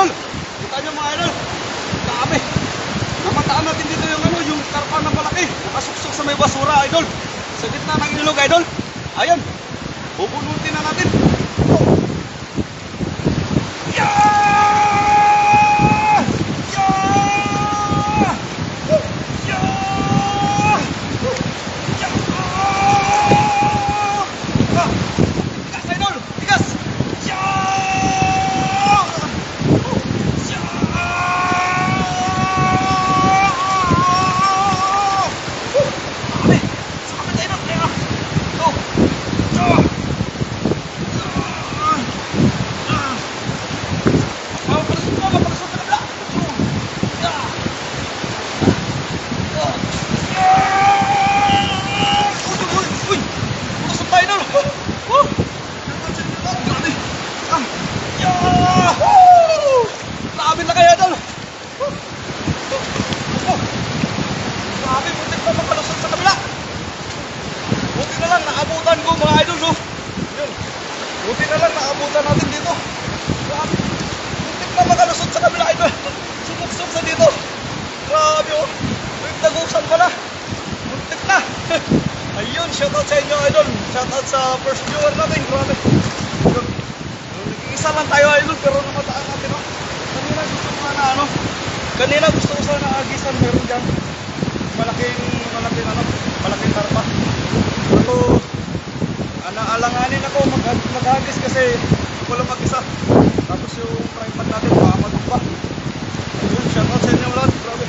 idol. Kita nyo mga idol. Dami. Namataan natin dito yung ano, yung karpa na malaki. Nakasuksok sa may basura idol. Sa gitna ng ilog idol. Ayan. Bubunutin na natin. Buti na lang naabutan natin dito. Grabe. Muntik na makalusot sa kabila idol. Sumuksok sa dito. Grabe oh. May tagusan pala. Muntik na. Ayun, shoutout sa inyo idol. Shoutout sa first viewer natin. Grabe. Nag-iisa lang tayo idol pero namataan natin oh. Kanina gusto ko na ano. Kanina gusto ko sana agisan meron dyan. Malaking karpa. Pero naalanganin ako maghagis kasi wala mag-isa. Tapos yung tripod natin baka matumba. Ayun, shoutout sa inyo lahat. Grabe.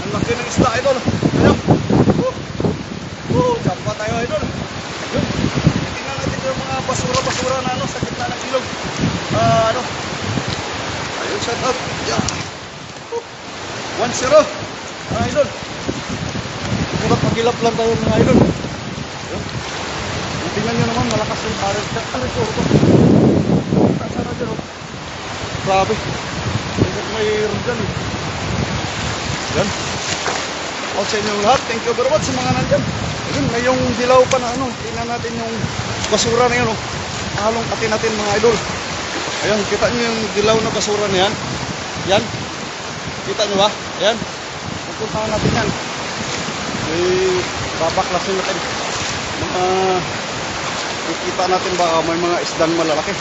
Ang laki ng isda idol. Ayun. Jump pa tayo idol. Ayun. Tingnan natin yung mga basura-basura na ano sa gitna ng ilog. Ayun, shoutout. Yeah. 1-0. Idol. Mura pagilap lang tayo mga idol. Ayun. Tingnan nyo naman, malakas yung current. Ano ito? Sana dyan o. Grabe. Mayroon dyan eh. Yan. Out sa inyong lahat. Thank you very much sa mga nandyan. Ayun, may yung dilaw pa na ano. Tingnan natin yung basura na yun o. Halong pati natin mga idol. Ayun, kita nyo yung dilaw na basura na yan. Yan. Kita nyo ba? Ayan. Pupuntahan natin yan. May babaklasin natin. Nakikita natin ba may mga isdang malalaki.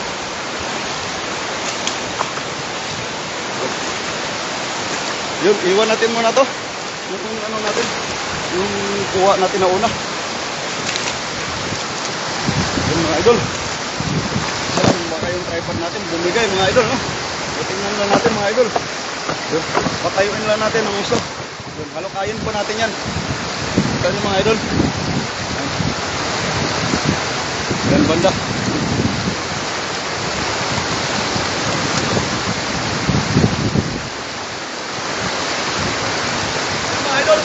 Yun, iwan natin muna to. Yung ano natin, yung kuha natin na una. Yun mga idol. Alam baka yung tripod natin bumigay mga idol, no? Tingnan lang natin mga idol. Yun, patayuin lang natin ang uso. Yun, halukayin po natin yan. Ito yung mga idol. Yan banda. Mga idol.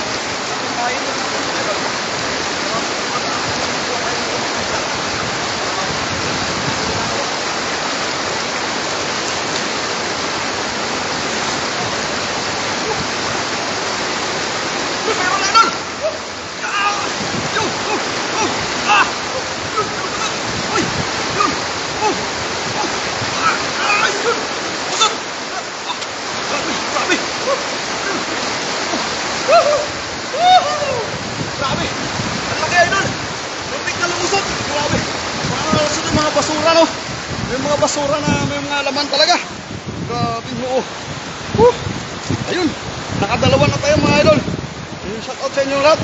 Basura no. May mga basura na may mga laman talaga. Grabe mo. Ayun. Nakadalawa na tayo mga idol. Ayun, shout out sa inyo lahat.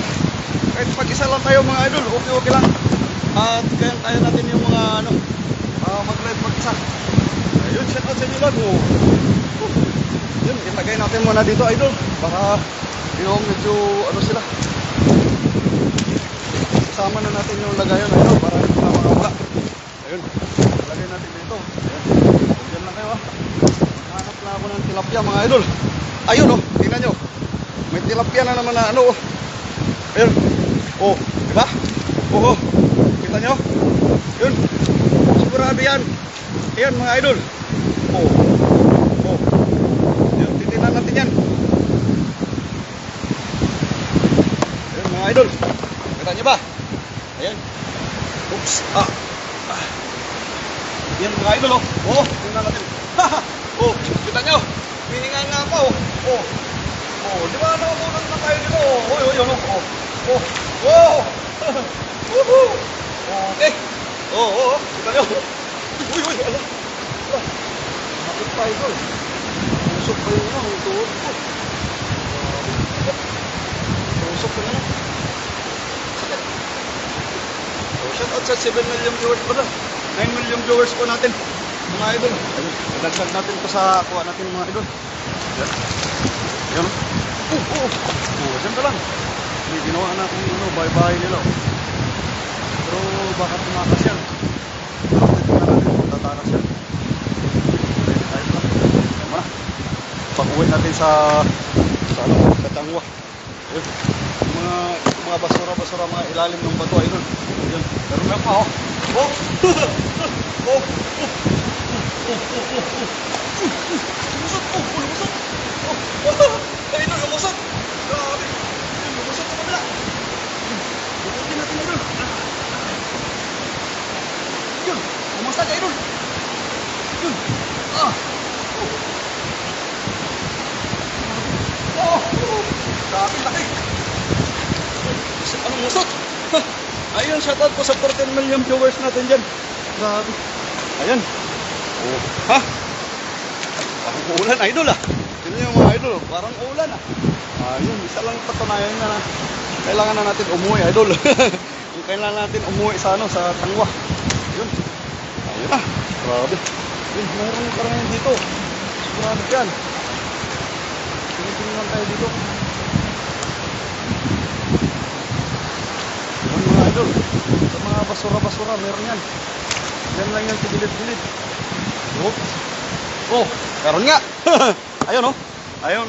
Kahit pag-isa lang tayo mga idol, okay lang. At kaya tayo natin yung mga ano, mag-live mag-isa. Ayun, shout out sa inyo lahat. Yun, itagay natin muna dito idol. Baka yung medyo ano sila. Kasama na natin yung lagayan idol para hindi na makawala. Ayun, lagay natin dito. Ayun, dyan lang kayo ah. Hanap na ako ng tilapia mga idol. Ayun oh, tingnan nyo. May tilapia na naman na ano oh. Ayun, oh, diba? Oh, kita nyo? Yun, sigurado yan. Ayan mga idol. Oh, yun, titinan natin yan. Ayun mga idol. Kita nyo ba? Ayan. Oops, yan mga idol oh. Oh, tingnan natin. Oh, kita nyo. Hihingain nga pa, oh. Oh. Oh, di ba nakakunan na tayo dito? Oh, oh, yun, oh. Oh. Oh. Woohoo! Okay. Oh, oh, oh. Kita nyo. Uy, uy, ala. Ala. Bakit pa ito? Usok pa yun na, ang tuhod ko. Usok pa yun na. Sakit. Oh, shout out sa 7 million viewers pala. 9 million viewers po natin. Mga idol. Ayun, nadagdag natin ito sa kuha natin mga idol. Yan. Yan. Siyempre lang. May ginawa natin ano, bahay-bahay nila. Pero baka tumakas yan. Tatakas yan. Ayun lang. Yan mo na. Pag-uwi natin sa tangwa. Ayun. Yung mga basura-basura, mga ilalim ng bato. Ayun. Yan. Meron na pa, oh. Oh! Oh! Lumusot! Oh! Lumusot! Oh! Ayun na, lumusot! Grabe! Lumusot sa kabila! Lumusot natin, idol! Yun! Lumusot, idol! Yun! Ah! Oh! Grabe, laki! Anong lumusot? Ayun, shoutout po sa 14 million viewers natin dyan. Grabe. Ayan. Oh, ha? Parang ulan, idol ah. Tignan nyo mga idol, parang ulan ah. Ayun, isa lang patunayan na kailangan na natin umuwi, idol. Kailangan natin umuwi sa ano, sa tangwa. Ayun. Ayun ah. Grabe. Ayun, mayroon karamihan dito. Grabe yan. Tingnan tayo dito. Ayun mga idol. Sa mga basura-basura, meron yan. Yan lang yan, tigilid-gilid. Oh, meron nga. Ayun oh. Ayun.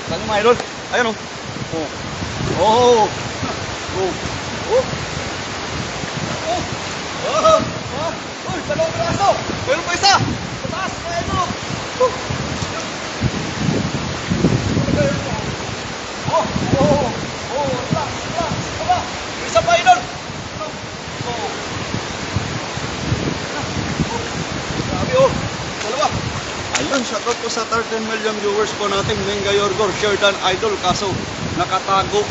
Tanong mga idol. Ayun oh. Oh. Oh. Oh. Oh. Oh. Oh. Oh. Uy, dalawang braso. Meron pa isa. Pataas mga idol. Oh. Oh. Oh. Oh. Relax. Relax. Tama. Isa pa idol. Oh. Oh, dalawa. Ayun, shoutout po sa 13 million viewers po natin. Menga Yorgor, share dan idol. Kaso, nakatago.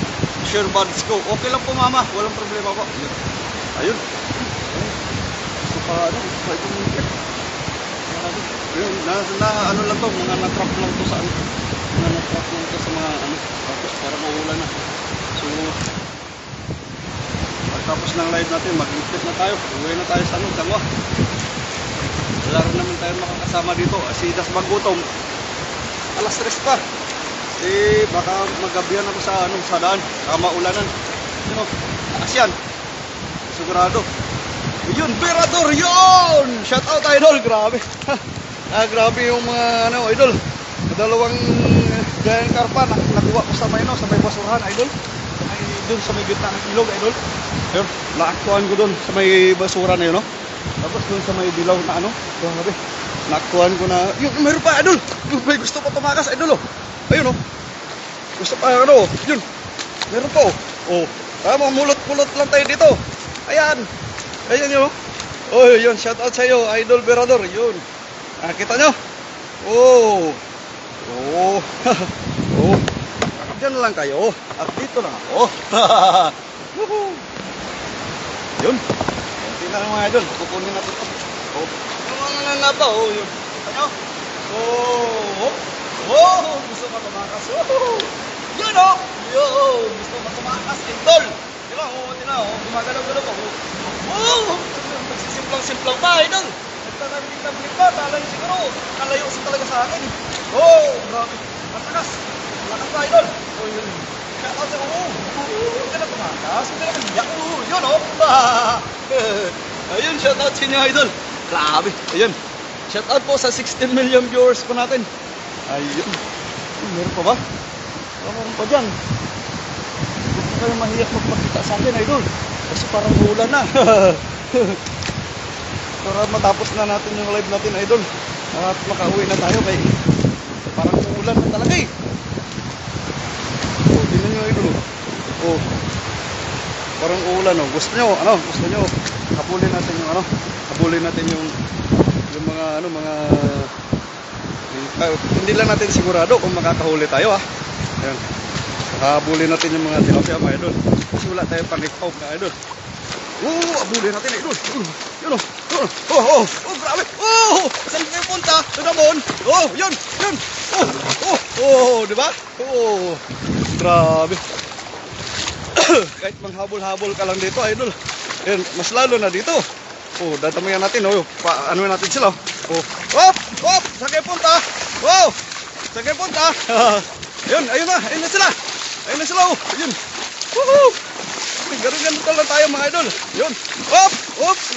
Share buds ko. Okay lang po mama. Walang problema po. Ayun. Gusto pa ano. Ay, tumikit. Ayun, ano lang to. Mga natrap lang to sa ano. Mga natrap lang to sa mga ano. Tapos para maulan na. So, pagtapos ng live natin, mag-lift na tayo. Uwi na tayo sa ano. Tangwa. Wala rin naman tayo makakasama dito. Si Das magutom. Alas 3 pa. Baka magabihan ako sa anong sa daan. Baka maulanan. Yun o. Taas yan. Sigurado. Yun, Berador yun! Shout out idol. Grabe. Grabe yung mga ano, idol. Dalawang giant karpa. Nakuha ko sa may basurahan idol. Doon sa may gitna ng ilog idol. Ayun, naaktuhan ko doon sa may basura na yun no. Tapos doon sa may dilaw na ano, grabe. Nakuhan ko na, yun, mayroon pa, idol. May gusto pa tumakas, idol, oh. Ayun, oh. Gusto pa, ano, yun. Meron pa, oh. Oh, mulot-mulot lang tayo dito. Ayan. Ayan yun, oh. Oh, yun, shout out sa iyo, Idol Berador. Yun. Kita nyo? Oh. Oh. Oh. Diyan lang kayo. At dito lang ako. Yun. Tingnan mga idol, kukunin natin ito. Oh. Yung mga pa, oh, yun. Kita nyo? Oh. Oh, gusto mo tumakas. Oh. Yun, oh. Yun, gusto mo tumakas. Idol. Diba, oh, tingnan, oh. Gumagalaw-galaw, oh. Oh. Nagsisimplang-simplang pa, idol. Nagtatabilig pa, talagang siguro. Nalayo sa talaga sa akin. Oh, grabe. Matakas. Matakas pa, idol. Oh, yun. Shout out sa oh. Hindi na tumakas. Hindi na kanyak. Oh, yun, oh. Ayun, shout out sa inyo, idol. Grabe. Ayun. Shout out po sa 16 million viewers po natin. Ayun. Meron pa ba? Meron pa dyan. Huwag ko kayo mahiyak magpakita sa akin, idol. Kasi parang ulan na. Para matapos na natin yung live natin, idol. At makauwi na tayo kay parang ulan na talaga eh. Oh, tingnan nyo, idol. Oh. Parang ulan, oh. Gusto nyo, ano? Gusto nyo habulin natin yung ano? Habulin natin yung mga ano, mga Hindi lang natin sigurado kung makakahuli tayo, ha. Ayan. Habulin natin yung mga tilapia, mga idol. Kasi wala tayong pang-ipaw, mga idol. Abulin natin, idol. Yun, grabe. Saan kayo punta? Tunamon. Yun. Diba? Grabe. Kahit manghabol-habol ka lang dito, idol. Yan, mas lalo na dito. Dadamayan natin, ano natin sila. Saan kayo punta? Saan kayo punta? Ayun na sila. Ayun na sila, Ayun. Woohoo! Ganun lang tayo, mga idol. Yun.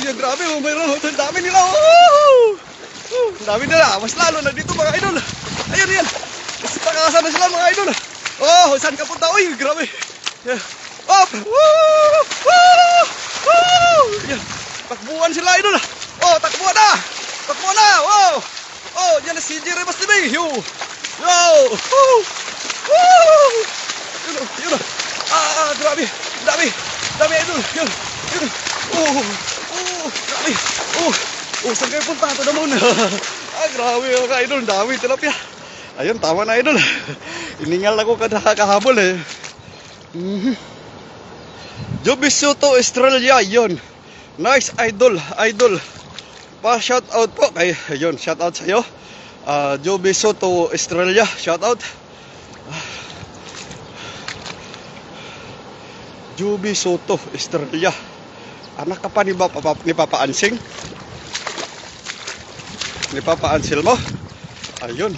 Yun, grabe, mayroon. Ang dami nila. Ang dami nila. Mas lalo na dito, mga idol. Ayun. Mas takasan na sila, mga idol. Saan ka punta? Uy, grabe. Yan. Yan. Takbuhan sila, idol. Takbuhan na. Yan na si Jerry Bastibay. Yun. Grabe. Dami, idol. Yun. Grabe. Saan kayo punta? Ito naman. Grabe, mga idol. Dami tilapia. Ayun, tama na, idol. Iningal ako kahabol, eh. Joby Soto, Australia. Yun. Nice, idol. Pa-shout out po. Ayun, shout out sa'yo. Joby Soto, Australia. Shout out. Joby Soto, Australia. Anak ka pa ni Papa Ansing? Ni Papa Ansil mo? Ayun.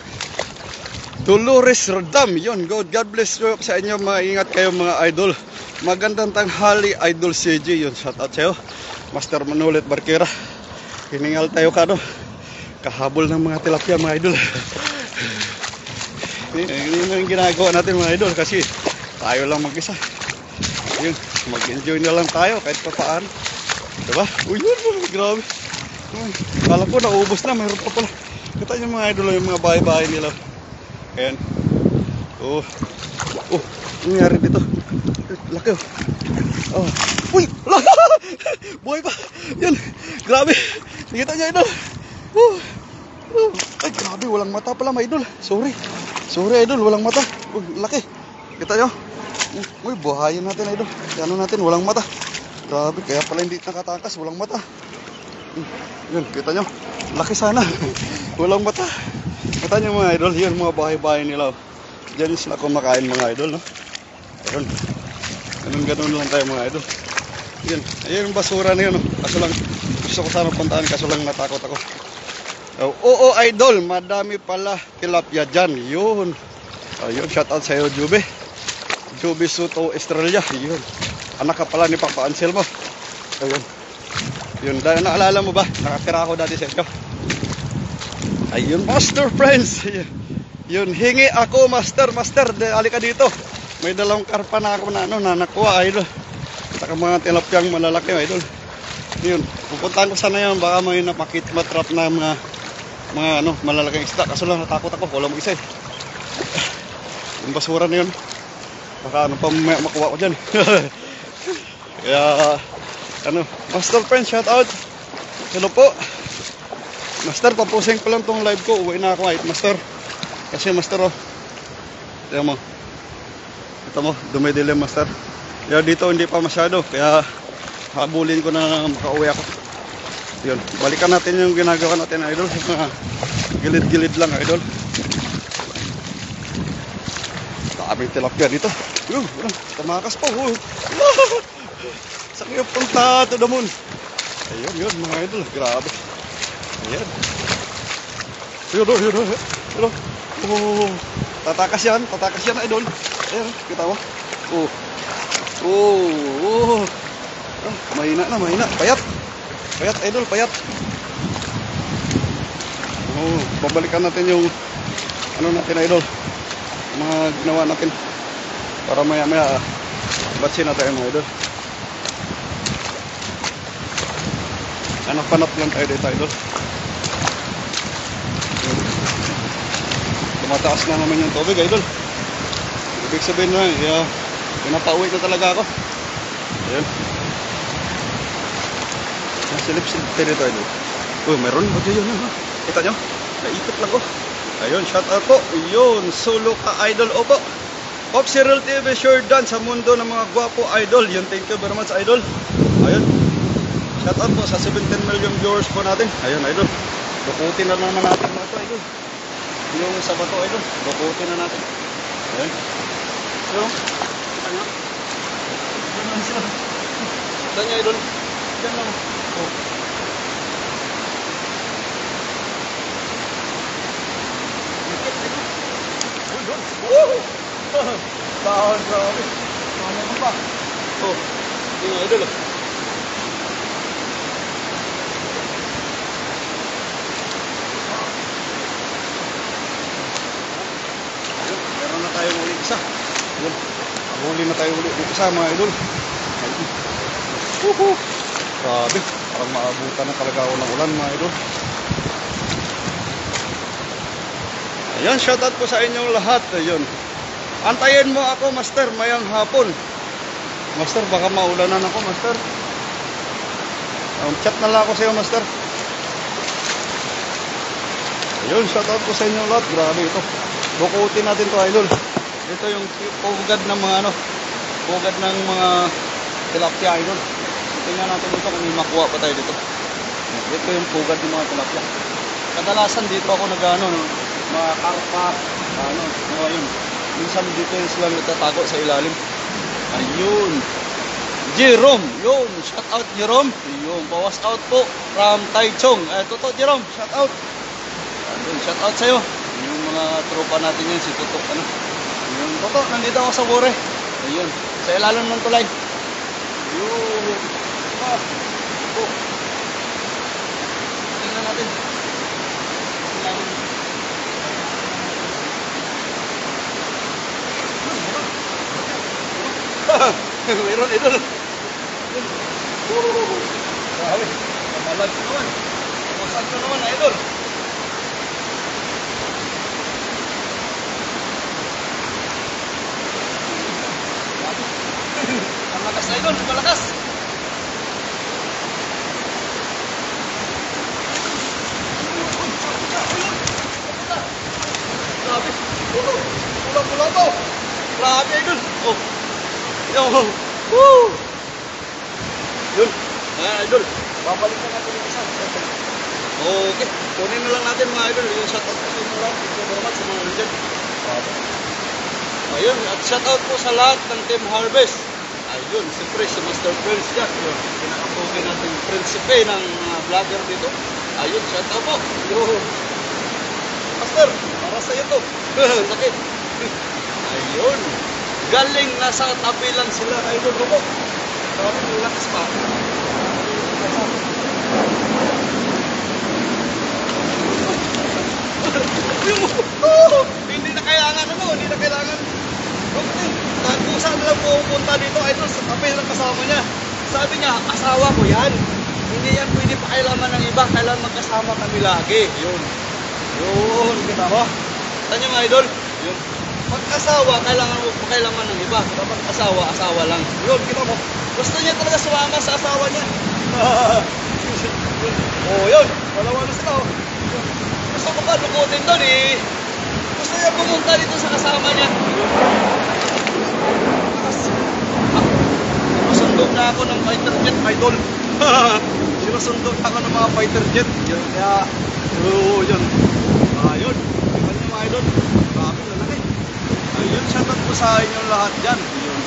Dolores Rodam. Yun. God bless you sa inyo. Maingat kayo, mga idol. Magandang tanghali, Idol CJ. Yun. Shout out sa'yo. Master Manulit Barkera. Hiningal tayo ka, no? Kahabol ng mga tilapia, mga idol. Hindi yung ginagawa natin, mga idol. Kasi tayo lang mag-isa. Yun, mag-enjoy na lang tayo kahit pa paano. Diba? Yun, grabe. Kala ko naubos na, mayroon pa pala. Kita nyo, mga idol, yung mga bahay-bahay nila. Ayan. Ano nangyari dito? Laki, uy! Buhay pa! Yan! Grabe! Nakita nyo, idol! Ay, grabe! Walang mata pala, mga idol. Sorry, idol. Walang mata. Laki! Kita nyo? Uy, buhayin natin, idol. Ano natin, walang mata. Grabe, kaya pala hindi nakatakas, walang mata. Yun, kita nyo. Laki sana. Walang mata. Kita nyo, mga idol. Yun, mga bahay-bahay nila. Diyan sila kumakain, mga idol, no? Ayun. Ganun lang tayo, mga idol. Yun, ayun yung basura na yun, no? Kaso lang, gusto ko sana puntaan, kaso lang natakot ako. Idol, madami pala tilapia dyan. Yun. Ayun, shout out sa'yo, Joby Soto, Australia. Yun. Anak ka pala ni Papa Ansel mo. Ayun. Yun, naalala mo ba? Nakatira ako dati sa inyo. Ayun, Master Friends. Yun, hingi ako, Master. Halika dito. May dalawang karpa na ako na nakuha, idol. Saka mga tilapyang malalaki, idol. Yun, pupuntahan ko sana yan. Baka may matrap na mga malalaking isda. Kaso lang natakot ako. Wala mag-isa, eh. Yung basura na yun. Baka pa makuha ko dyan. Kaya Master Friends, shout out. Hello po, Master. Papusing ko lang tong live ko. Uwi na ako, Master. Kasi, Master, ito mo, dumidilim, Master. Kaya dito hindi pa masyado. Kaya habulin ko na makauwi ako. Yun, balikan natin yung ginagawa natin, idol. Mga gilid-gilid lang, idol. Daming tilapia dito. Yun, tamakas po. Saan kayo punta? To the moon. Ayun, mga idol. Grabe. Ayan. Yun. Tatakas yan, idol. Ayan, kita mo. Mahina. Payat, idol, payat. Babalikan natin yung natin, idol. Mga ginawa natin para maya batsin natin, mga idol. Panap lang tayo dito, idol. Tumataas na naman yung tubig, idol. Ibig sabihin na, pinapauwi na talaga ako. Ayan. Silip-silip tayo dito, idol. Uy, meron. Kita nyo? Naipit lang ko. Ayun, shout out po. Yun, solo ka idol. Opo. Pop Cyril TV, sure done sa mundo ng mga gwapo idol. Yun, thank you very much idol. Ayun. Shout out po sa 17 million viewers po natin. Ayun idol. Dukutin na naman natin mga ito idol. Yung sa bato idol. Dukutin na natin. Ayun. So, ano? Ganun sila. Saan niya idol? Diyan lang. Oh. Woo! Dahon, grabe. Mama mo pa. Oh, yung idol. Ayun, meron na tayong uli isa. Ayun, huli na tayo uli dito sa mga idol. Woohoo! Grabe, parang maabutan na talaga ako ng ulan mga idol. Ayan, shoutout po sa inyong lahat. Ayun. Antayin mo ako, Master, mayang hapon. Master, baka maulanan ako, Master. Chat na lang ako sa iyo, Master. Ayun, shoutout po sa inyong lahat. Grabe ito. Bukutin natin to idol. Ito yung pugad ng mga ano, pugad ng mga tilapia, idol. Tingnan natin dito kung may makuha pa tayo dito. Ito yung pugad ng mga tilapia. Kadalasan dito ako nag-ano, no? Mga karpa, ano, ayun. Minsan dito yung sila nagtatago sa ilalim. Ayun. Jerome, yun. Shout out Jerome. Ayun, bawas out po from Taichung. Toto Jerome, shout out. Ayun, shout out sa'yo. Yung mga tropa natin yan, si Toto, ano. Ayun, Toto, nandito ako sa Bure. Ayun, sa ilalim ng tulay. Ayun. Oh. Tingnan natin. Meron idol. Grabe. Kamalag ko naman. Kamasag ko naman idol. Ang lakas idol. Malakas. Grabe. Pula-pula to. Grabe idol. Oh. Yo. Woo! Yun. Idol. Babalikan natin yung isa. Okay. Kunin na lang natin mga idol. Yung shoutout po sa inyo lang. Thank you very much sa mga nandyan. Ayun. At shoutout po sa lahat ng Team Harvest. Ayun. Siyempre si Master Prince Jack. Yun. Pinakapugin natin yung prinsipe ng mga vlogger dito. Ayun. Shoutout po. Yun. Master. Para sa'yo to. Sakit. Ayun. Galing nasa tabi lang sila idol ko. Grabe yung lakas pa. Hindi na kailangan ano, hindi na kailangan. Kahit kung saan lang pupunta dito idol, sa tabi lang kasama niya. Sabi niya, asawa ko yan. Hindi yan pwede pakailaman ng iba, kailangan magkasama kami lagi. Yun. Yun, kita ba? Tanya mga idol. Yun. Pag-asawa, kailangan mo pakailaman ng iba. Dapat asawa, asawa lang. Yun, kita mo. Gusto niya talaga sumama sa asawa niya. Oh, yun. Dalawa na sila. Gusto ko pa lukutin doon eh. Gusto niya pumunta dito sa kasama niya. Sinusundog na ako ng fighter jet, idol. Sinusundog na ako ng mga fighter jet. Yun, kaya, yun. Ayun. Tingnan niyo mga idol. Grabe, lalaki. Ayun, shoutout po sa inyong lahat dyan. Ayun.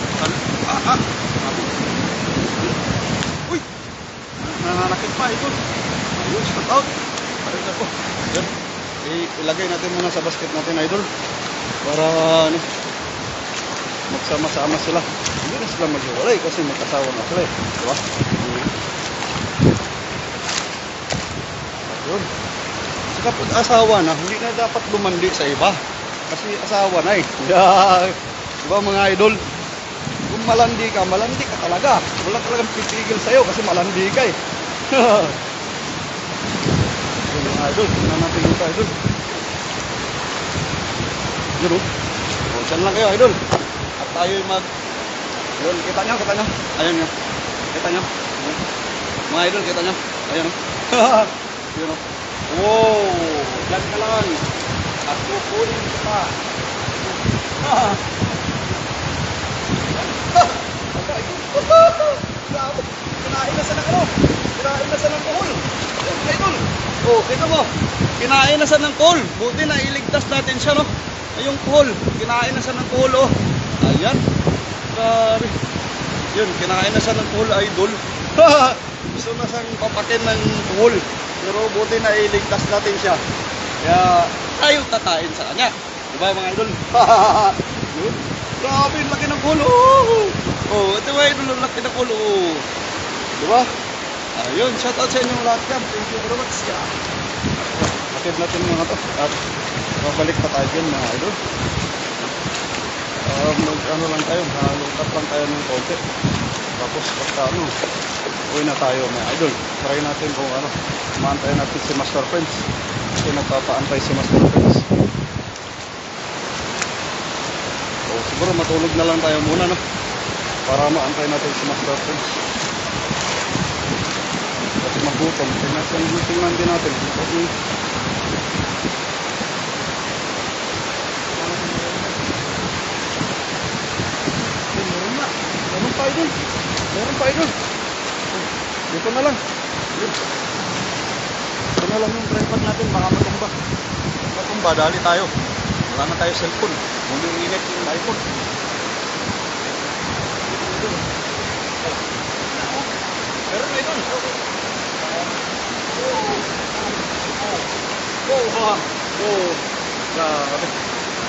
Uy! Nananakit pa ito. Ayun, shoutout. Ayun na po. Ayun. Ilagay natin muna sa basket natin, idol. Para, ano, magsama-sama sila. Hindi na sila maghiwalay kasi magkasawa na sila. Diba? Ayun. Saka pag asawa na, hindi na dapat lumandi sa iba. Kasi asawa na eh. Yeah. Diba mga idol? Kung malandi ka talaga. Wala talagang pipigil sa'yo kasi malandi ka eh. Yun mga idol. Tingnan natin yung idol. Yun oh. O, saan lang kayo idol. At tayo mag... Yun, kita nyo. Ayan nyo. Kita nyo. Mga idol, kita nyo. Ayan oh. Yun oh. Wow. Diyan ka lang. At Ah. Ah. Grabe. Kinain na siya ng ano? Kinain na siya ng kuhol. Yan, idol. Oh, kita mo. Kinain na siya ng kuhol. Buti na iligtas natin siya, no? Ay, yung kuhol. Kinain na siya ng kuhol, oh. Ayan. Grabe. Yun, kinain na siya ng kuhol, idol. Gusto na siyang papakin ng kuhol. Pero buti na iligtas natin siya. Kaya tayo tatain sa kanya. Diba mga idol? Yun. Grabe, laki ng kulo. Oh, ito ba idol, laki ng kulo. Diba? Ayun, shout out sa inyong lahat yan. Thank you very much. Akit natin mga to. At babalik pa tayo dyan mga idol. Ano lang tayo, halungkat lang tayo ng konti. Tapos pagka ano, uwi na tayo mga idol. Try natin kung ano, maantay natin si Master Prince. Kasi nagpapaantay si Master Prince. O siguro matulog na lang tayo muna, no? Para maantay natin si Master Prince. Kasi magutom. Tingnan din natin. Kasi meron pa idol. Meron pa idol. Dito na lang. Ito na lang yung tripod natin. Baka matumba. Matumba, dali tayo. Wala na tayo cellphone. Muli yung init yung iPhone. Meron na idol. Grabe.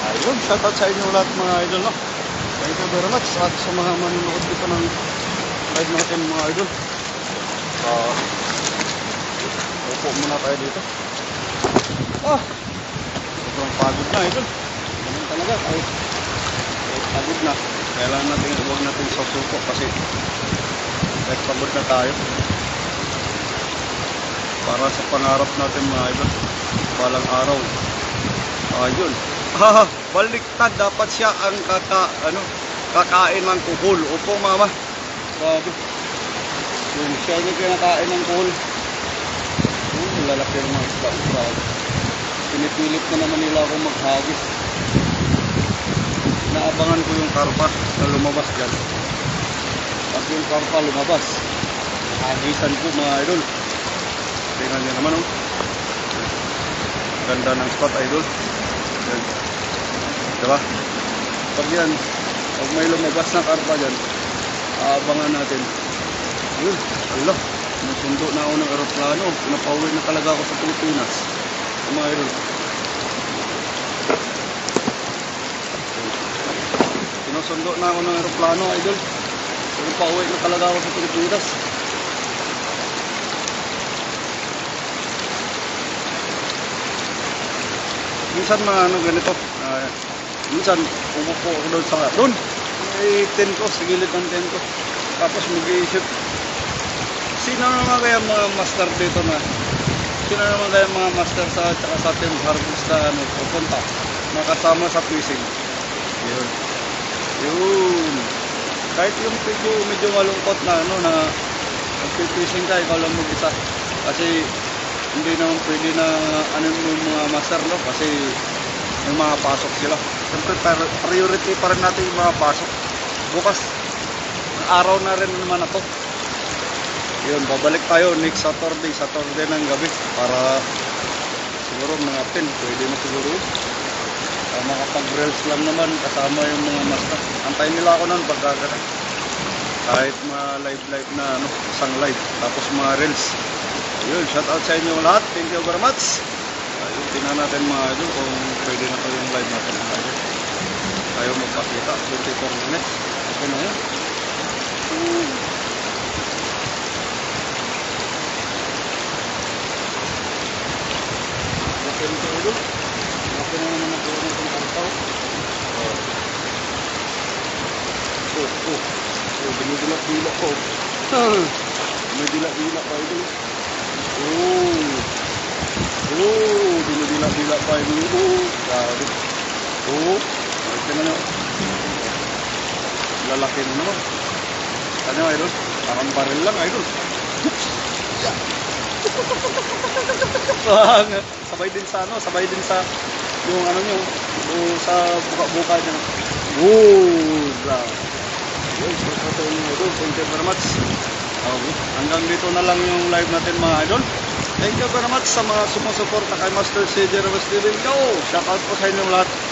Ayun, shoutout sa inyo lahat mga idol, no? Thank you very much at sa mga manonood dito ng live natin mga idol. Upo muna tayo dito. Sobrang pagod na idol. Ganun talaga. Pagod na. Kailangan natin, huwag natin sasuko kasi pagod na tayo. Para sa pangarap natin mga idol. Balang araw. Ayun. Baliktad. Dapat siya ang kakain ng kuhol. Opo mama. Grabe. Yung siya yung kinakain ng kuhol. Lalaki ng mga isla. Pinipilit na naman nila akong maghagis. Naabangan ko yung karpa na lumabas dyan. At yung karpa lumabas. Hagisan ko mga idol. Tingnan nyo naman, oh. Ganda ng spot idol. Yan. Diba? Pag yan, pag may lumabas na karpa dyan, aabangan natin. Ayun, Allah. Nasundo na ako ng aeroplano. Napauwi na talaga ako sa Pilipinas. Mga idol. Sinusundo na ako ng aeroplano, idol. Napauwi na talaga ako sa Pilipinas. Minsan mga ano ganito. Minsan umupo ako doon sa doon. May tent ko, sa gilid ng tent ko. Tapos mag-iisip. Sino naman kaya mga master dito na? Sino naman kaya mga master sa tsaka sa Team Harvest na ano, pupunta? Nakasama sa fishing. Yun. Yun. Kahit yung medyo malungkot na ano na nag-fishing ka, ikaw lang mag-isa. Kasi hindi naman pwede na ano yung mga master, no? Kasi may mga pasok sila. Siyempre priority pa rin natin yung mga pasok. Bukas, araw na rin naman na to. Yun, babalik tayo next Saturday ng gabi para siguro mga 10, pwede na siguro yun. Makapag-reels lang naman kasama yung mga master. Antayin nila ako nun pagkagana. Kahit mga live na ano, isang live, tapos mga reels. Ayun, shout out sa inyo lahat. Thank you very much. Ayun, tingnan natin mga idol kung pwede na to yung live natin mga idol. Tayo magpakita, 24 minutes. Okay na yan. Okay na ito idol. Okay na naman nakuha na itong kartaw. Dinidilak-dilak ko. May dilak-dilak pa idol. Dinidilak-dilak pa idol. Grabe. Tingnan nyo. Lalaki na naman. Ano idol? Parang baril lang idol. Sabay din sa ano, sabay din sa yung ano nyo. O sa buka-buka dyan. Good lang. Yun, so sa ito mga idol. Thank you very much. Okay. Hanggang dito na lang yung live natin mga idol. Thank you very much sa mga sumusuporta kay Master CJ Ramos TV. Yo! Shout out po sa inyong lahat.